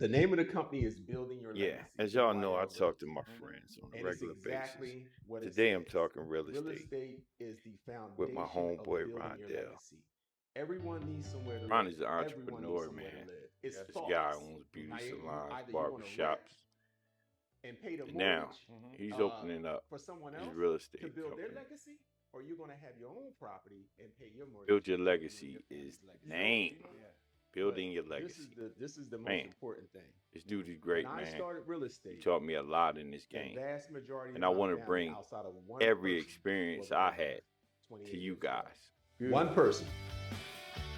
The name of the company is Building Your Yeah, Legacy. as y'all know, I talk to BYL my Realty. friends on a And it's regular basis. exactly what it Today I'm says. talking real Real estate estate is the with my foundation of homeboy building your Rondell. legacy. Everyone needs somewhere to Ron live. is an Everyone needs entrepreneur, somewhere to man. live. It's This guy thoughts. owns Now, beauty salons, either you're going to rent barbershops, and pay the and now mortgage he's opening up for someone his else real to estate build their company. legacy, or you're going to have your own property and pay your mortgage Build Your and continue Legacy your is family's the legacy. name. Building Your But Legacy. this is the most Man, important thing. this dude is When great, I man. started real He estate, taught me a lot in this the game. vast majority And of I my want to family, bring outside of one every person, experience was a I renter had 28 to you years ago. guys. One person.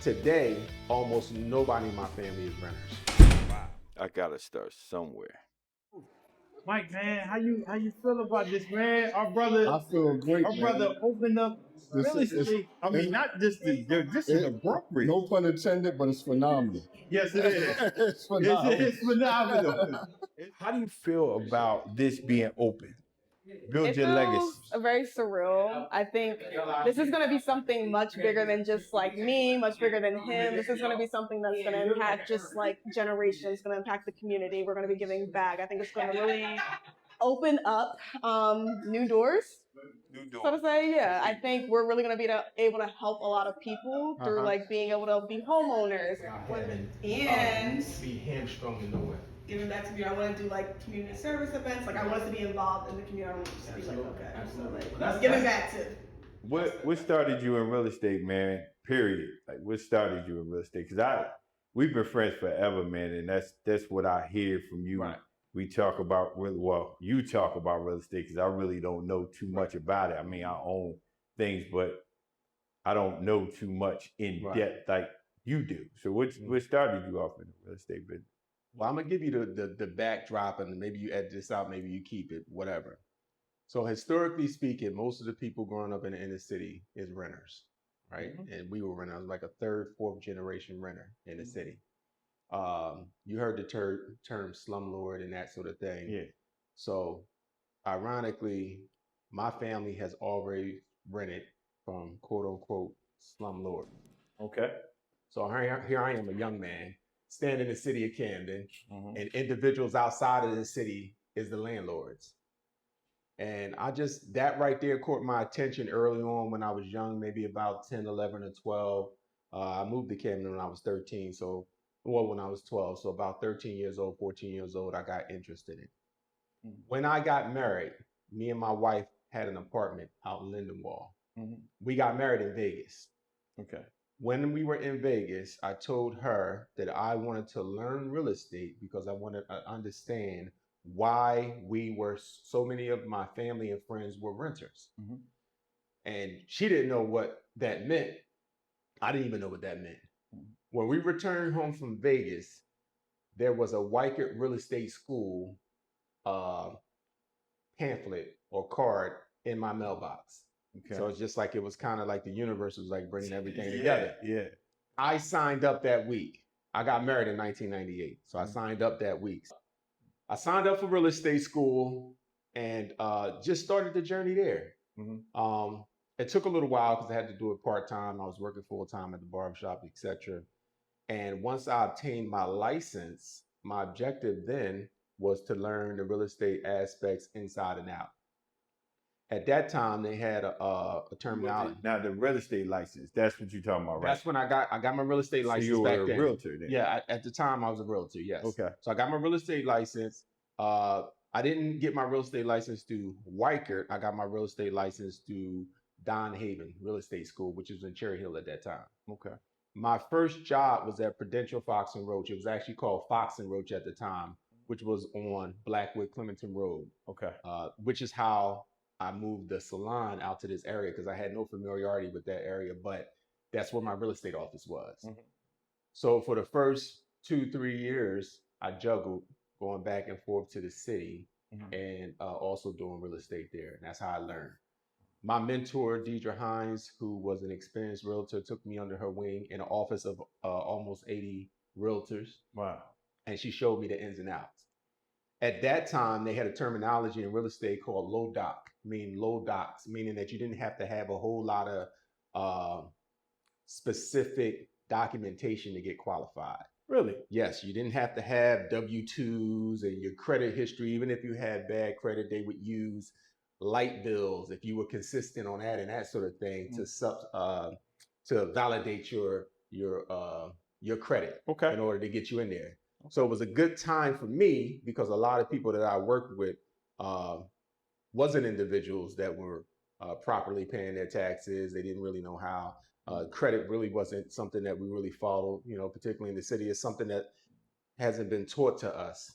Today, almost nobody in my family is renters. Wow. I gotta start somewhere. Mike, man, how you feel about this, man? Our brother, I feel great, our man. brother opened up This real is- estate. I mean, not just this is a brokerage. No pun intended, but it's phenomenal. Yes, it is. It's phenomenal. It's phenomenal. How do you feel about this being open? Build It your legacy. feels very surreal. I think this is going to be something much bigger than just like me, much bigger than him. This is going to be something that's going to impact just like generations, going to impact the community. We're going to be giving back. I think it's going to really open up new doors. So to say, yeah, I think we're really going to be able to help a lot of people through like being able to be homeowners. And Be hamstrung in nowhere. giving back to me, I want to do like community service events. Like I want us to be involved in the community. I want us to be like, okay, Absolutely. so like giving back to. What started you in real estate, man? Period. Like what started you in real estate? Because we've been friends forever, man, and that's what I hear from you. Right. We talk about you talk about real estate because I really don't know too much about it. I mean, I own things, but I don't know too much in depth like you do. So what started you off in the real estate business? Well, I'm gonna give you the backdrop, and maybe you edit this out, maybe you keep it, whatever. So historically speaking, most of the people growing up in the inner city is renters, right? And we were renters. I was like a third, fourth generation renter in the city. You heard the term slumlord and that sort of thing. Yeah. So ironically, my family has already rented from quote unquote slumlord. Okay. So here I am, a young man, standing in the city of Camden, and individuals outside of the city is the landlords. And that right there caught my attention early on when I was young, maybe about 10, 11, or 12. I moved to Camden when I was 13. When I was 12. So about 13 years old, 14 years old, I got interested in it. When I got married, me and my wife had an apartment out in Lindenwold. We got married in Vegas. Okay. When When we were in Vegas, I told her that I wanted to learn real estate because I wanted to understand why so many of my family and friends were renters. And she didn't know what that meant. I didn't even know what that meant. When we returned home from Vegas, there was a Wycott Real Estate School pamphlet or card in my mailbox. Okay. So it's just like it was kind of like the universe was like bringing everything together. Yeah. I signed up that week. I got married in 1998, so I signed up that week. I signed up for real estate school and just started the journey there. It took a little while because I had to do it part-time. I was working full-time at the barbershop, etc. And once I obtained my license, my objective then was to learn the real estate aspects inside and out. At that time, they had a terminology. Now the real estate license, that's what you're talking about, right? That's when I got my real estate license. So you were back then. a realtor then? Yeah, at the time I was a realtor. Yes. Okay. So I got my real estate license. I didn't get my real estate license through Wycott. I got my real estate license through Don Haven Real Estate School, which was in Cherry Hill at that time. Okay. My first job was at Prudential Fox and Roach. It was actually called Fox and Roach at the time, which was on Blackwood Clementon Road. Okay. Which is how I moved the salon out to this area because I had no familiarity with that area, but that's where my real estate office was. So for the first 2-3 years, I juggled going back and forth to the city and also doing real estate there. And that's how I learned. My mentor, Deidre Hines, who was an experienced realtor, took me under her wing in an office of almost 80 realtors. Wow. And she showed me the ins and outs. At that time, they had a terminology in real estate called low doc, meaning low docs, meaning that you didn't have to have a whole lot of specific documentation to get qualified. Really? Yes, you didn't have to have W-2s and your credit history. Even if you had bad credit, they would use light bills if you were consistent on that and that sort of thing to validate your credit in order to get you in there. So it was a good time for me because a lot of people that I worked with wasn't individuals that were properly paying their taxes. They didn't really know how. Credit really wasn't something that we really followed, particularly in the city. It's something that hasn't been taught to us.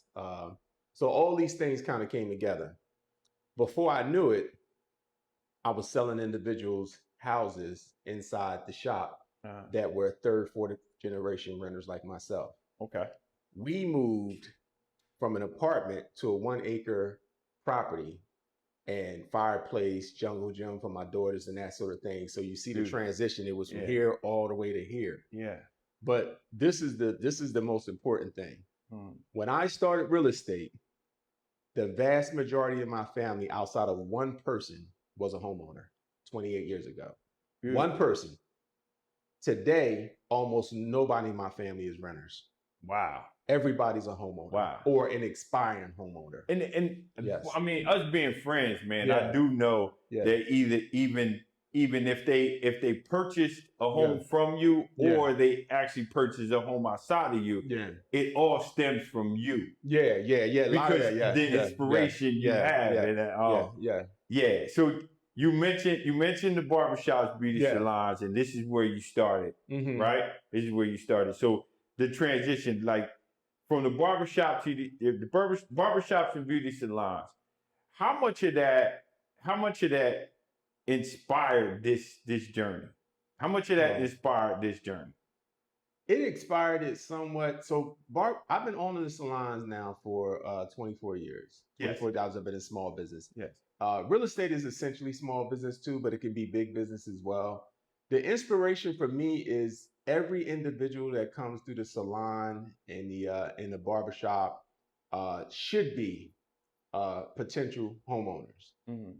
So all these things kind of came together. Before I knew it, I was selling individuals houses inside the shop that were third, fourth generation renters like myself. Okay. We moved from an apartment to a 1 acre property and fireplace, jungle gym for my daughters and that sort of thing. So you see the transition. It was from here all the way to here. Yeah. But this is the most important thing. When I started real estate, the vast majority of my family, outside of one person, was a homeowner 28 years ago. One person. Today, almost nobody in my family is renters. Wow. Everybody's a homeowner. Wow. Or an expiring homeowner. And yes. I mean, us being friends, man, I do know that even if they purchased a home from you or they actually purchased a home outside of you, it all stems from you. Yeah. Because the inspiration you have. Yeah. So you mentioned the barbershops, beauty salons, and this is where you started, right? This is where you started. So the transition, like from the barbershop to the barbershops and beauty salons, how much of that inspired this journey? How much of that inspired this journey? It inspired it somewhat. So I've been owning the salons now for 24 years. 24 years I've been in small business. Yes. Real estate is essentially small business too, but it can be big business as well. The inspiration for me is every individual that comes through the salon and in the barbershop should be potential homeowners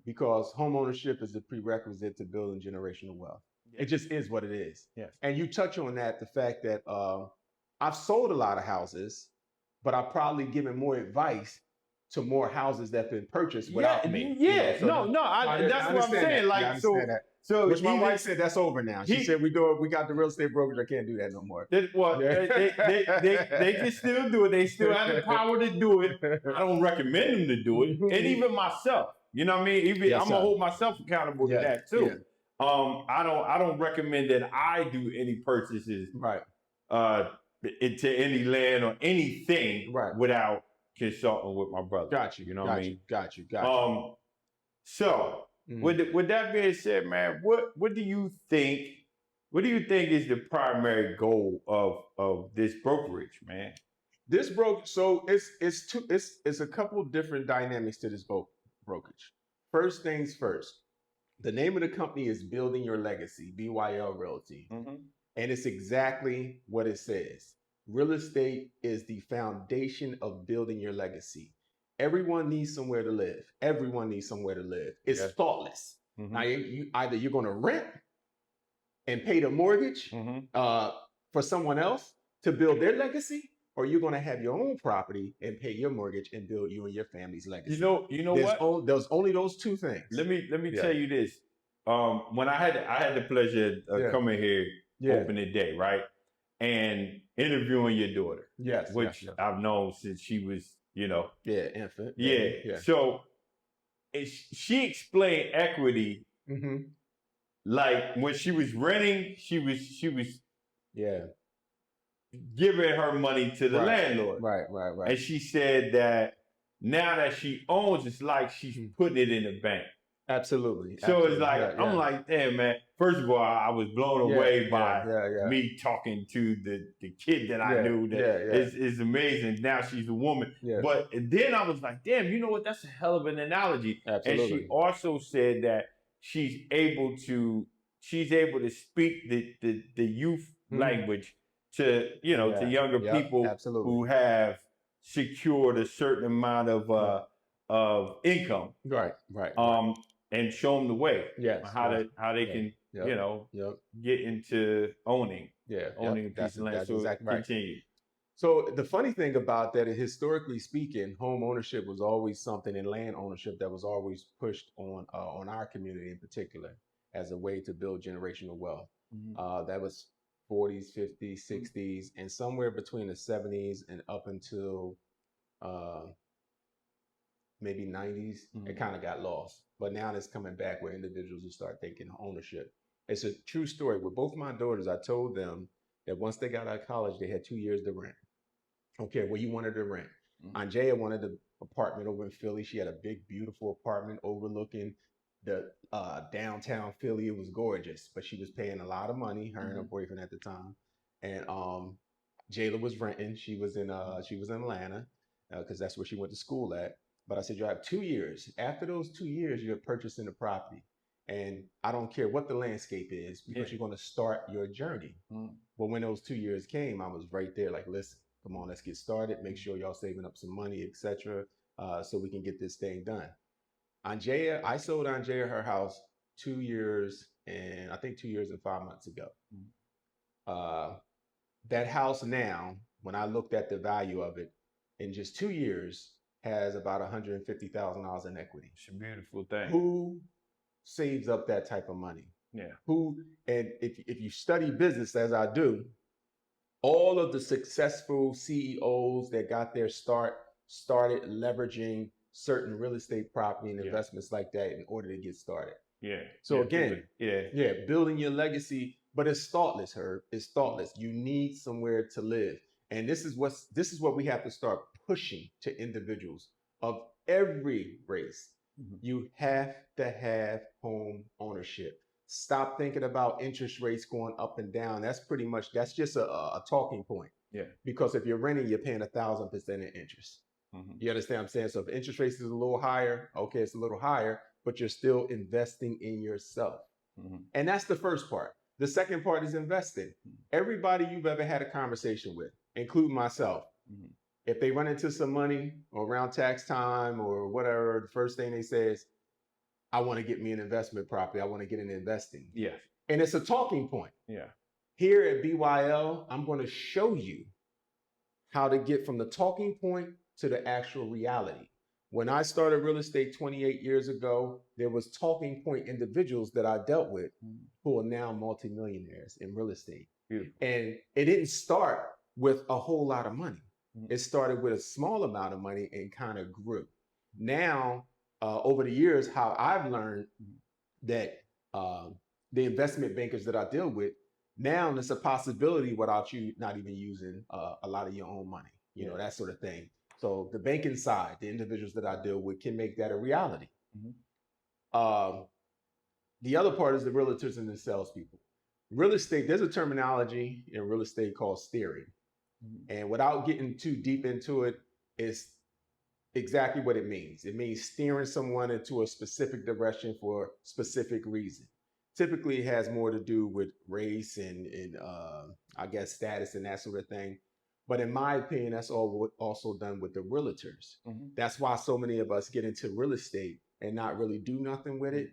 because homeownership is a prerequisite to building generational wealth. It just is what it is. Yes. And you touch on that, the fact that I've sold a lot of houses, but I've probably given more advice to more houses that have been purchased without me. Yeah, that's what I'm saying. Like, so which my wife said that's over now. She said we got the real estate brokerage. I can't do that no more. They can still do it. They still have the power to do it. I don't recommend them to do it. And even myself, you know what I mean? I'm gonna hold myself accountable to that too. Yeah. I don't recommend that I do any purchases into any land or anything without consulting with my brother. Got you. You know what I mean? Got you. So with that being said, man, what do you think? What do you think is the primary goal of this brokerage, man? This so it's a couple different dynamics to this brokerage. First things first. The name of the company is Building Your Legacy, BYL Realty. And it's exactly what it says. Real estate is the foundation of building your legacy. Everyone needs somewhere to live. Everyone needs somewhere to live. It's thoughtless. Now, either you're going to rent and pay the mortgage for someone else to build their legacy, or you're going to have your own property and pay your mortgage and build you and your family's legacy. You know what? There's only those two things. Let me tell you this. When I had the pleasure of coming here opening day, right, and interviewing your daughter, which I've known since she was, infant. Yeah. So she explained equity, like when she was renting, she was giving her money to the landlord. Right. And she said that now that she owns, it's like she's putting it in the bank. Absolutely. So it's like, I'm like, damn, man. First of all, I was blown away by me talking to the kid that I knew that is amazing. Now she's a woman. Yeah. But then I was like, damn, you know what? That's a hell of an analogy. Absolutely. And she also said that she's able to speak the youth language to, to younger people who have secured a certain amount of income. Right. And show them the way. How they can, get into owning. Owning a piece of land. That's so exactly continue. So the funny thing about that is, historically speaking, home ownership was always something, and land ownership that was always pushed on our community in particular as a way to build generational wealth. That was 40s, 50s, 60s, and somewhere between the 70s and up until maybe 90s, it kind of got lost. But now it's coming back where individuals will start taking ownership. It's a true story. With both my daughters, I told them that once they got out of college, they had 2 years to rent. Okay, where you wanted to rent. Andrea wanted an apartment over in Philly. She had a big, beautiful apartment overlooking the downtown Philly. It was gorgeous, but she was paying a lot of money, her and her boyfriend at the time. And Jayla was renting. She was in Atlanta because that's where she went to school at. But I said, you have 2 years. After those 2 years, you're purchasing the property. And I don't care what the landscape is, because you're going to start your journey. Well, when those 2 years came, I was right there like, listen, come on, let's get started. Make sure y'all saving up some money, etc., so we can get this thing done. I sold Andrea her house 2 years and I think 2 years and 5 months ago. That house now, when I looked at the value of it, in just 2 years, has about $150,000 in equity. It's a beautiful thing. Who saves up that type of money? Yeah. And if you study business as I do, all of the successful CEOs that got their started leveraging certain real estate property and investments like that in order to get started. Yeah. So again, building your legacy, but it's thoughtless, Herb. It's thoughtless. You need somewhere to live. And this is what we have to start pushing to individuals of every race. You have to have home ownership. Stop thinking about interest rates going up and down. That's just a talking point. Yeah. Because if you're renting, you're paying 1,000% in interest. You understand what I'm saying? So if interest rates is a little higher, okay, it's a little higher, but you're still investing in yourself. And that's the first part. The second part is investing. Everybody you've ever had a conversation with, including myself, if they run into some money or around tax time or whatever, the first thing they say is, I want to get me an investment property. I want to get into investing. Yeah. And it's a talking point. Yeah. Here at BYL, I'm going to show you how to get from the talking point to the actual reality. When I started real estate 28 years ago, there was talking point individuals that I dealt with who are now multimillionaires in real estate. Beautiful. And it didn't start with a whole lot of money. It started with a small amount of money and kind of grew. Now, over the years, how I've learned that the investment bankers that I deal with, now there's a possibility without you not even using a lot of your own money, that sort of thing. So the banking side, the individuals that I deal with can make that a reality. The other part is the realtors and the salespeople. Real estate, there's a terminology in real estate called steering. And without getting too deep into it, it's exactly what it means. It means steering someone into a specific direction for a specific reason. Typically, it has more to do with race and I guess status and that sort of thing. But in my opinion, that's also done with the realtors. That's why so many of us get into real estate and not really do nothing with it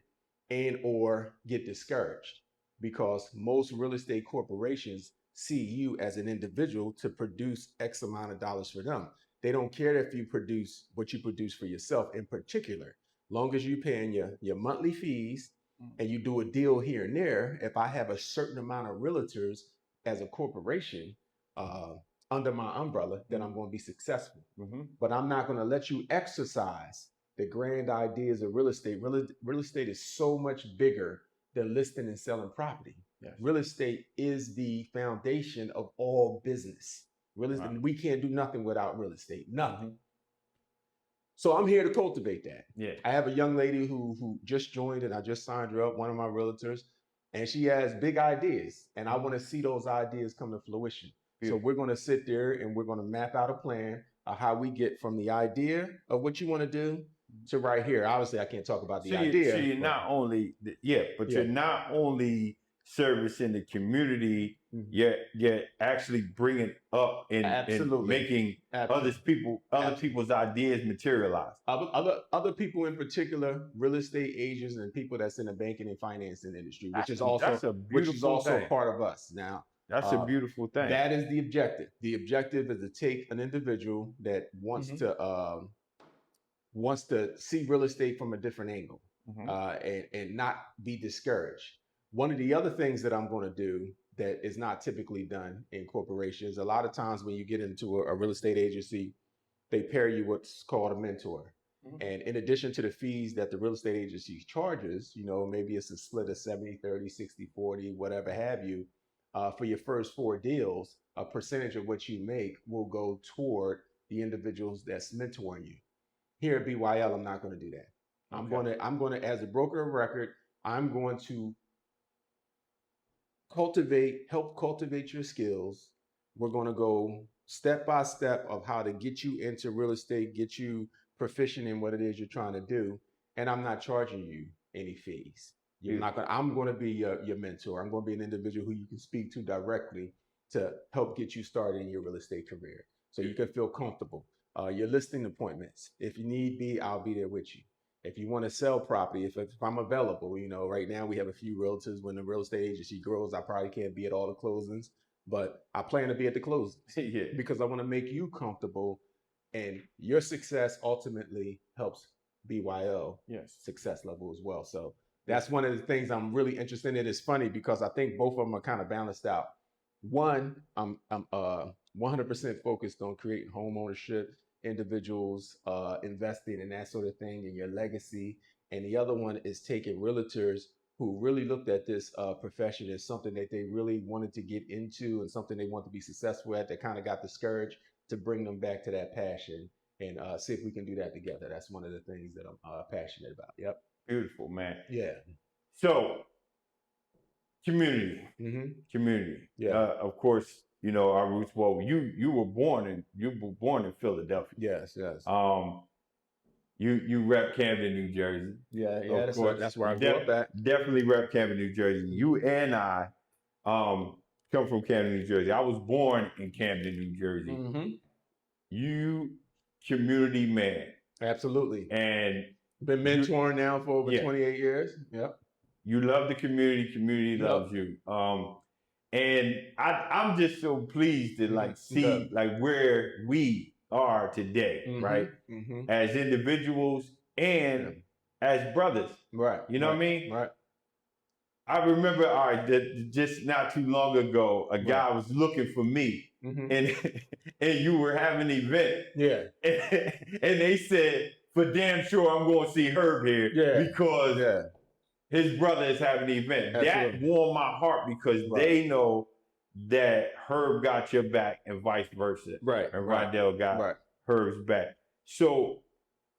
and or get discouraged, because most real estate corporations see you as an individual to produce X amount of dollars for them. They don't care if you produce what you produce for yourself in particular. Long as you're paying your monthly fees and you do a deal here and there, if I have a certain amount of realtors as a corporation under my umbrella, then I'm going to be successful. But I'm not going to let you exercise the grand ideas of real estate. Real estate is so much bigger than listing and selling property. Yes. Real estate is the foundation of all business. We can't do nothing without real estate, nothing. So I'm here to cultivate that. Yeah. I have a young lady who just joined, and I just signed her up, one of my realtors, and she has big ideas, and I want to see those ideas come to fruition. Beautiful. So we're going to sit there and we're going to map out a plan of how we get from the idea of what you want to do to right here. Obviously, I can't talk about the idea. So you're not only, you're not only servicing the community, you're actually bringing up and making other people's ideas materialize. Other people in particular, real estate agents and people that's in the banking and financing industry, which is also part of us. Now, That's a beautiful thing. That is the objective. The objective is to take an individual that wants to see real estate from a different angle, and not be discouraged. One of the other things that I'm going to do that is not typically done in corporations, a lot of times when you get into a real estate agency, they pair you what's called a mentor. And in addition to the fees that the real estate agency charges, maybe it's a split of 70-30, 60-40, whatever have you, for your first 4 deals, a percentage of what you make will go toward the individuals that's mentoring you. Here at BYL, I'm not going to do that. I'm going to, as a broker of record, I'm going to help cultivate your skills. We're going to go step by step of how to get you into real estate, get you proficient in what it is you're trying to do. And I'm not charging you any fees. I'm going to be your mentor. I'm going to be an individual who you can speak to directly to help get you started in your real estate career, so you can feel comfortable. Your listing appointments, if you need be, I'll be there with you. If you want to sell property, if I'm available, right now we have a few realtors. When the real estate agency grows, I probably can't be at all the closings, but I plan to be at the closings because I want to make you comfortable, and your success ultimately helps BYL success level as well. So that's one of the things I'm really interested in. It's funny because I think both of them are kind of balanced out. One, I'm 100% focused on creating home ownership, individuals investing in that sort of thing, and your legacy. And the other one is taking realtors who really looked at this profession as something that they really wanted to get into and something they want to be successful at, that kind of got discouraged, to bring them back to that passion and see if we can do that together. That's one of the things that I'm passionate about. Yep. Beautiful, man. Yeah. So, community. Yeah. Of course, our roots. Well, you were born in Philadelphia. Yes. You rep Camden, New Jersey. Yeah. Of course. That's where I grew up at. Definitely rep Camden, New Jersey. You and I come from Camden, New Jersey. I was born in Camden, New Jersey. You community man. Absolutely. And been mentoring now for over 28 years. Yep. You love the community loves you. And I'm just so pleased to see where we are today, right? As individuals and as brothers. Right. You know what I mean? Right. I remember, just not too long ago, a guy was looking for me, and you were having an event. Yeah. And they said, for damn sure, I'm going to see Herb here because his brother is having an event. Absolutely. That warmed my heart because they know that Herb got your back and vice versa. Right. And Rondell got Herb's back. So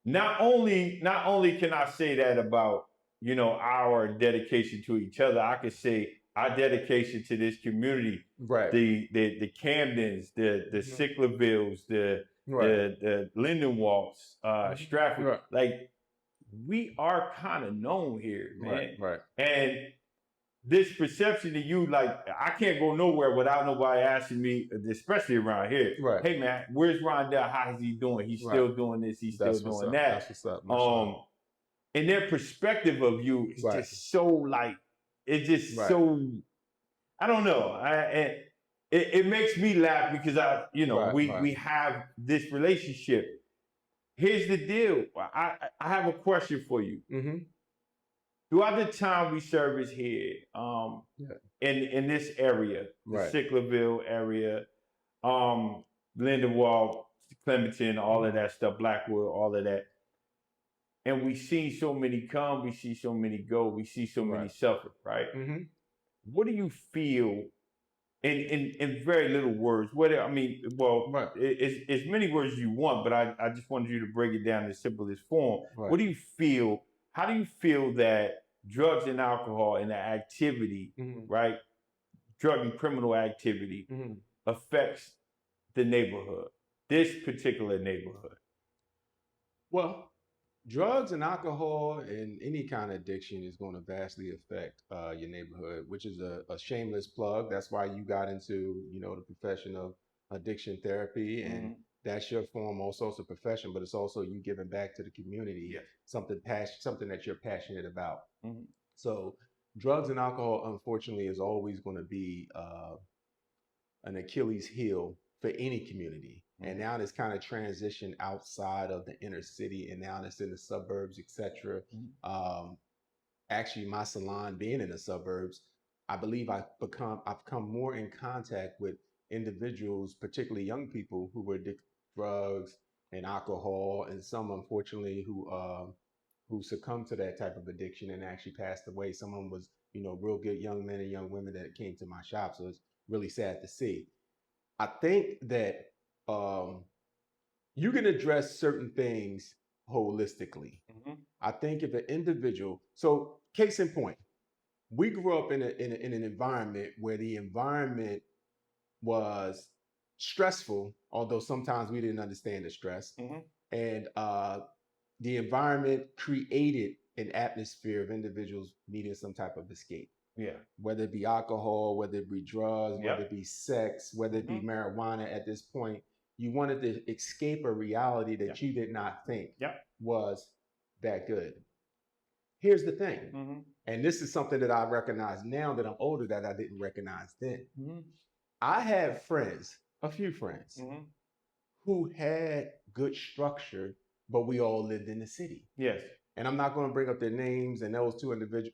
not only can I say that about, our dedication to each other, I could say our dedication to this community, the Camdens, the Sicklervilles, the Lindenwalks, Stratford, we are kind of known here, man. Right. And this perception of you, I can't go nowhere without nobody asking me, especially around here. Right. Hey, man, where's Rondell? How is he doing? He's still doing this. He's still doing that. That's what's up. And their perspective of you is just so it's just so, I don't know. It makes me laugh because we have this relationship. Here's the deal. I have a question for you. Throughout the time we service here, in this area, the Sicklerville area, Lindenwald, Clementon, all of that stuff, Blackwood, all of that. And we see so many come, we see so many go, we see so many suffer, right? What do you feel, in very little words, it's many words as you want, but I just wanted you to break it down in the simplest form. What do you feel, how do you feel that drugs and alcohol and the activity, right, drug and criminal activity affects the neighborhood, this particular neighborhood? Well, drugs and alcohol and any kind of addiction is going to vastly affect your neighborhood, which is a shameless plug. That's why you got into, the profession of addiction therapy, and that's your form also. It's a profession, but it's also you giving back to the community, something that you're passionate about. So drugs and alcohol, unfortunately, is always going to be an Achilles heel for any community. And now it's kind of transitioned outside of the inner city, and now it's in the suburbs, etc. Actually, my salon being in the suburbs, I believe I've come more in contact with individuals, particularly young people who were addicted to drugs and alcohol, and some unfortunately who succumbed to that type of addiction and actually passed away. Some of them was, real good young men and young women that came to my shop. So it's really sad to see. I think that you can address certain things holistically. I think if an individual, so case in point, we grew up in an environment where the environment was stressful, although sometimes we didn't understand the stress. And the environment created an atmosphere of individuals needing some type of escape. Yeah. Whether it be alcohol, whether it be drugs, whether it be sex, whether it be marijuana at this point, you wanted to escape a reality that you did not think was that good. Here's the thing, and this is something that I recognize now that I'm older that I didn't recognize then. I have friends, a few friends, who had good structure, but we all lived in the city. Yes. And I'm not going to bring up their names, and those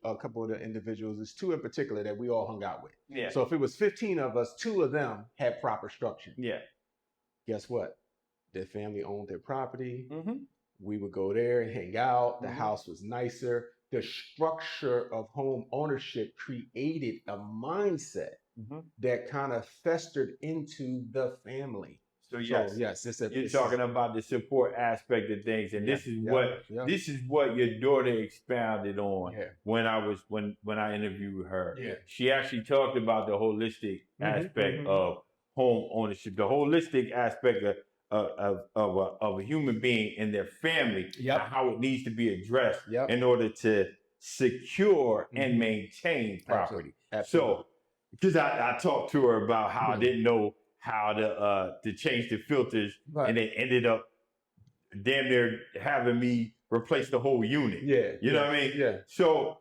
a couple of the individuals, there's two in particular that we all hung out with. Yeah. So if it was 15 of us, 2 of them had proper structure. Yeah. Guess what? Their family owned their property. We would go there and hang out. The house was nicer. The structure of home ownership created a mindset that kind of festered into the family. So yes, you're talking about the support aspect of things, and this is what your daughter expounded on when I interviewed her. Yeah. She actually talked about the holistic aspect of home ownership, the holistic aspect of a human being and their family, and how it needs to be addressed in order to secure and maintain property. Absolutely. So, because I talked to her about how I didn't know how to change the filters, and they ended up damn near having me replace the whole unit. You know what I mean? Yeah. So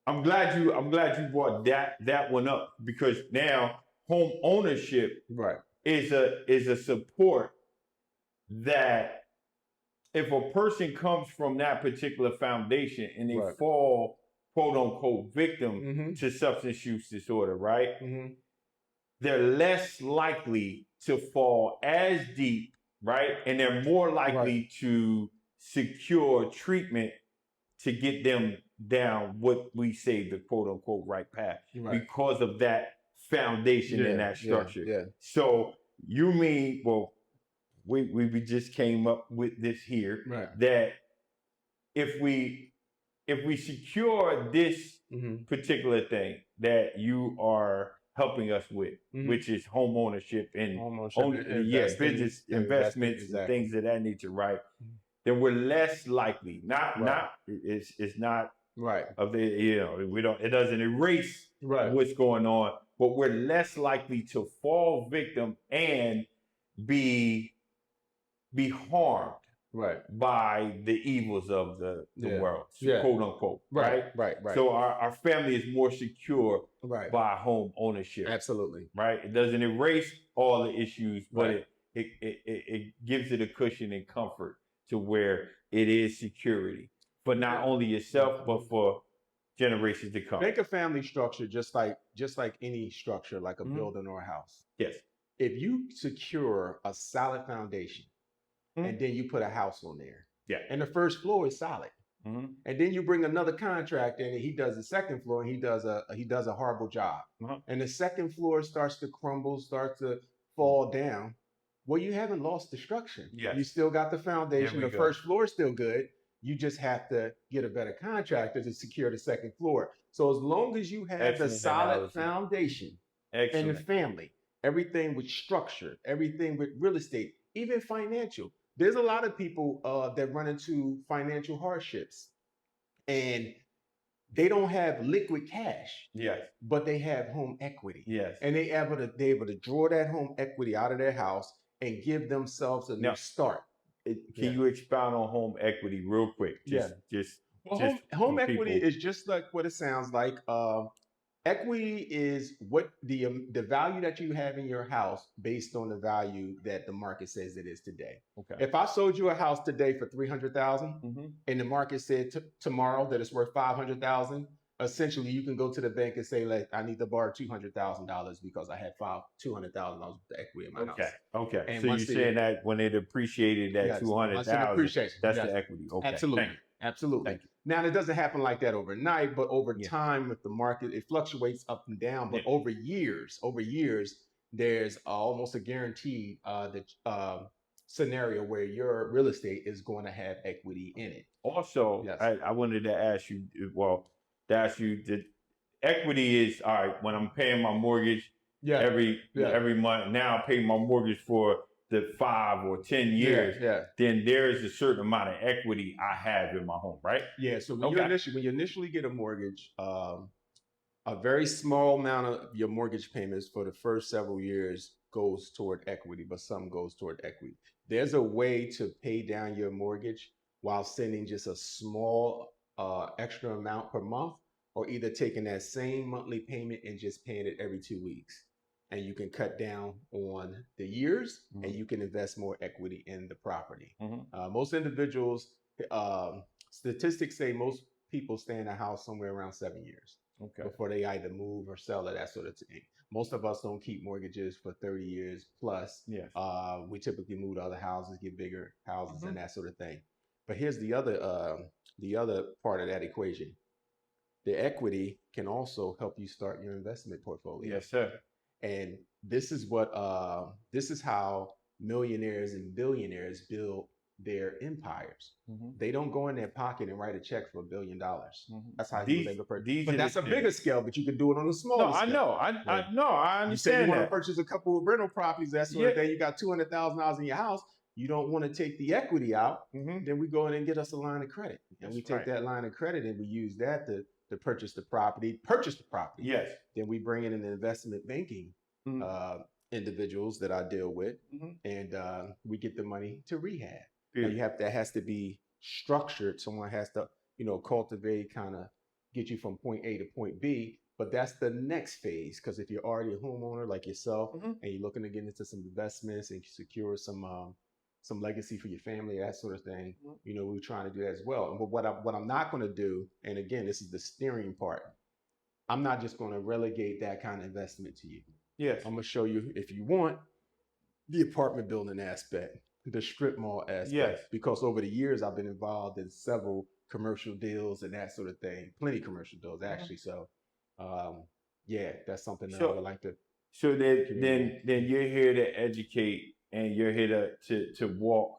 I'm glad you brought that one up, because now home ownership is a support that if a person comes from that particular foundation and they fall, quote unquote, victim to substance use disorder, right? They're less likely to fall as deep, right? And they're more likely to secure treatment to get them down what we say the quote unquote right path because of that foundation and that structure. So you mean, well, we just came up with this here that if we secure this particular thing that you are helping us with, which is home ownership and business investments and things of that nature, right? Then we're less likely, it's not of the, we don't, it doesn't erase what's going on, but we're less likely to fall victim and be harmed by the evils of the world, quote unquote. Right. So our family is more secure by home ownership. Absolutely. Right. It doesn't erase all the issues, but it gives it a cushion and comfort to where it is security for not only yourself, but for generations to come. Make a family structure just like any structure, like a building or a house. Yes. If you secure a solid foundation, and then you put a house on there. And the first floor is solid. And then you bring another contractor in and he does the second floor and he does a horrible job. And the second floor starts to crumble, starts to fall down. Well, you haven't lost the structure. You still got the foundation. The first floor is still good. You just have to get a better contractor to secure the second floor. So as long as you have the solid foundation in the family, everything with structure, everything with real estate, even financial. There's a lot of people that run into financial hardships and they don't have liquid cash, but they have home equity. And they're able to draw that home equity out of their house and give themselves a new start. Can you expound on home equity real quick? Home equity is just like what it sounds like. Equity is what the value that you have in your house based on the value that the market says it is today. Okay. If I sold you a house today for 300,000, Mm-hmm. and the market said tomorrow that it's worth 500,000, essentially you can go to the bank and say, like, I need to borrow $200,000 because I had $200,000 worth of equity in my house. Okay. And So you're once saying that when it appreciated that Yes, once it 200,000, appreciates, that's yes. the equity. Okay. Absolutely. Thank you. Absolutely. Thank you. Now, it doesn't happen like that overnight, but over Yeah. time with the market, it fluctuates up and down. But Yeah. over years, there's almost a guaranteed scenario where your real estate is going to have equity in it. Also, Yes. I wanted to ask you, the equity is, all right, when I'm paying my mortgage every month, now I pay my mortgage for the 5 or 10 years, then there is a certain amount of equity I have in my home, right? Yeah. So when you initially get a mortgage, a very small amount of your mortgage payments for the first several years goes toward equity, but some goes toward equity. There's a way to pay down your mortgage while sending just a small extra amount per month, or either taking that same monthly payment and just paying it every 2 weeks. And you can cut down on the years, and you can invest more equity in the property. Most individuals, statistics say most people stay in a house somewhere around 7 years before they either move or sell it, that sort of thing. Most of us don't keep mortgages for 30 years plus. Yes. We typically move to other houses, get bigger houses, and that sort of thing. But here's the other part of that equation. The equity can also help you start your investment portfolio. Yes, sir. And this is how millionaires and billionaires build their empires. They don't go in their pocket and write a check for $1 billion. That's how you make a purchase. But that's a bigger scale, but you can do it on a smaller scale. I know. I understand. You say you want that. to purchase a couple of rental properties, that sort of thing. You got $200,000 in your house. You don't want to take the equity out. Then we go in and get us a line of credit. And we take that line of credit and we use that to purchase the property. Yes. Then we bring in an investment banking individuals that I deal with, and we get the money to rehab. Now that has to be structured. Someone has to, cultivate, kind of get you from point A to point B. But that's the next phase, because if you're already a homeowner like yourself and you're looking to get into some investments and secure some legacy for your family, that sort of thing, we're trying to do that as well. But what I'm not going to do, and again, this is the steering part, I'm not just going to relegate that kind of investment to you. Yes. I'm going to show you, if you want, the apartment building aspect, the strip mall aspect. Yes. Because over the years, I've been involved in several commercial deals and that sort of thing. Plenty of commercial deals, actually. So, that's something that I would like to. So then you're here to educate, and you're here to walk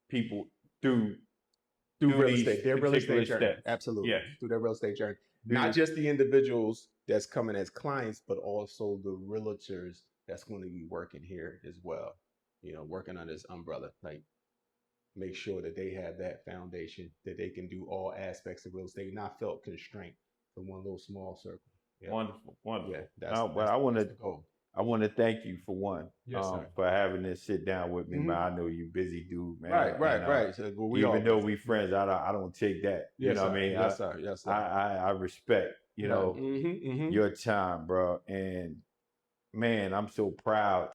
people through real estate, their real estate journey. Steps. Absolutely. Yes. Through their real estate journey. Not just the individuals that's coming as clients, but also the realtors that's going to be working here as well. Working under this umbrella, like make sure that they have that foundation, that they can do all aspects of real estate, not felt constraint from one little small circle. Yeah. Wonderful. Yeah, that's the goal. I want to thank you for having this sit down with me, man. I know you busy dude, man. Right. So, even though we friends, I don't take that. You know what I mean? Yes, sir. I respect, your time, bro. And man, I'm so proud